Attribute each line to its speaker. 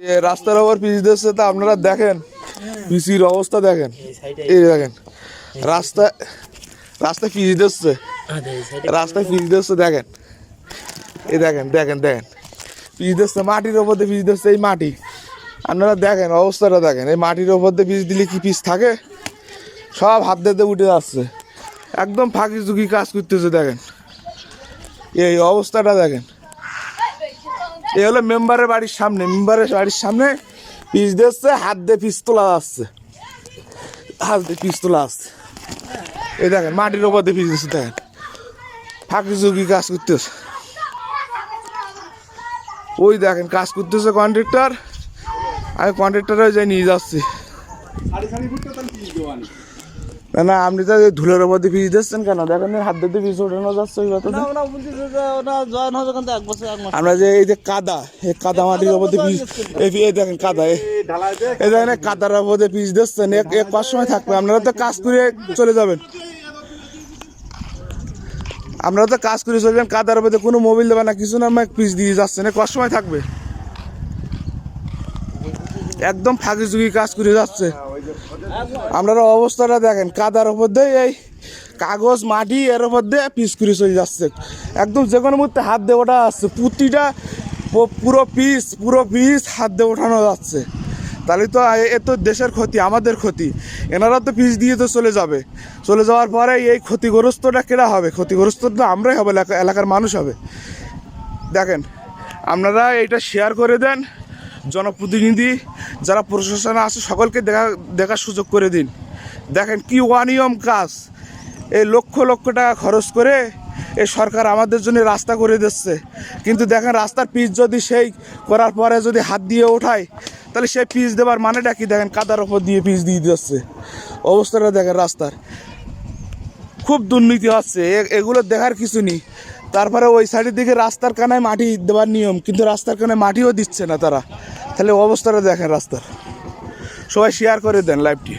Speaker 1: রাস্তার ওপর পিচ দিচ্ছে তো আপনারা দেখেন পিচির অবস্থা দেখেন। এই দেখেন রাস্তায় পিচ দিচ্ছে, রাস্তায় পিচ দিচ্ছে দেখেন। এই দেখেন দেখেন দেখেন পিচ দিচ্ছে, মাটির ওপর দিয়ে পিচ দিচ্ছে। এই মাটি আপনারা দেখেন অবস্থাটা দেখেন। এই মাটির ওপর দিয়ে পিচ দিলে কি পিচ থাকে? সব হাত দিতে উঠে যাচ্ছে, একদম ফাঁকি ঝুঁকি কাজ করতেছে। দেখেন এই অবস্থাটা দেখেন। এ হলো মেম্বারের বাড়ির সামনে, মেম্বারের বাড়ির সামনে পিচ দিচ্ছে, হাত দিয়ে পিচ তোলা যাচ্ছে, হাত দিয়ে পিচ তোলা আসছে। এই দেখেন মাটির ওপর দিয়ে পিচ দিচ্ছে, দেখেন ফাঁকি ঝুঁকি কাজ করতেছে। ওই দেখেন কাজ করতেছে কন্ট্রাক্টর, আমি কন্ট্রাক্টরে যাই নিয়ে যাচ্ছি। না না আপনি তো ধুলের ওপর দিয়ে পিচ দিচ্ছেন কেন? দেখেন হাত দিয়ে পিচ ওঠানো যাচ্ছে। ওই কথা আমরা যে এই যে কাদা, এই কাদা মাটির ওপর দিয়ে পিচ, এই দেখেন কাদা, এই দেখেন কাদার ওপর দিয়ে পিচ দিচ্ছেন। এক পাঁচ সময় থাকবে, আপনারা তো কাজ করে চলে যাবেন, আপনারা তো কাজ করে চলে যাবেন। কাদার ওপর দিয়ে কোনো মোবিল দেবে না, কিছু না, পিচ দিয়ে যাচ্ছেন। কত সময় থাকবে? একদম ফাঁকি ঝুঁকি কাজ করে যাচ্ছে। আপনারা অবস্থাটা দেখেন, কাদার ওপর দিয়ে এই কাগজ মাটি এর ওপর দিয়ে পিচ করে চলে যাচ্ছে। একদম যে কোনো মুহূর্তে হাত দিয়ে ওঠা যাচ্ছে, প্রতিটা পুরো পিচ হাত দিয়ে ওঠানো যাচ্ছে। তাহলে তো এ তো দেশের ক্ষতি, আমাদের ক্ষতি। এনারা তো পিচ দিয়ে তো চলে যাবে, চলে যাওয়ার পরে এই ক্ষতিগ্রস্তটা কেরা হবে? ক্ষতিগ্রস্ত তো আমরাই হবে, এলাকার মানুষ হবে। দেখেন আপনারা এইটা শেয়ার করে দেন, জনপ্রতিনিধি যারা প্রশাসনে আছে সকলকে দেখার সুযোগ করে দিন। দেখেন কি অনিয়ম কাজ। এই লক্ষ লক্ষ টাকা খরচ করে এই সরকার আমাদের জন্য রাস্তা করে দিচ্ছে, কিন্তু দেখেন রাস্তার পিচ যদি সেই করার পরে যদি হাত দিয়ে ওঠায়, তাহলে সেই পিচ দেওয়ার মানেটা কি? দেখেন কাদার ওপর দিয়ে পিচ দিয়ে দিচ্ছে। অবস্থাটা দেখেন রাস্তার, খুব দুর্নীতি হচ্ছে। এগুলো দেখার কিছু নেই। তারপরে ওই সাইডের দিকে রাস্তার কানায় মাটি দেওয়ার নিয়ম, কিন্তু রাস্তার কানায় মাটিও দিচ্ছে না তারা। তাহলে অবস্থাটা দেখেন রাস্তার। সবাই শেয়ার করে দেন লাইভটি।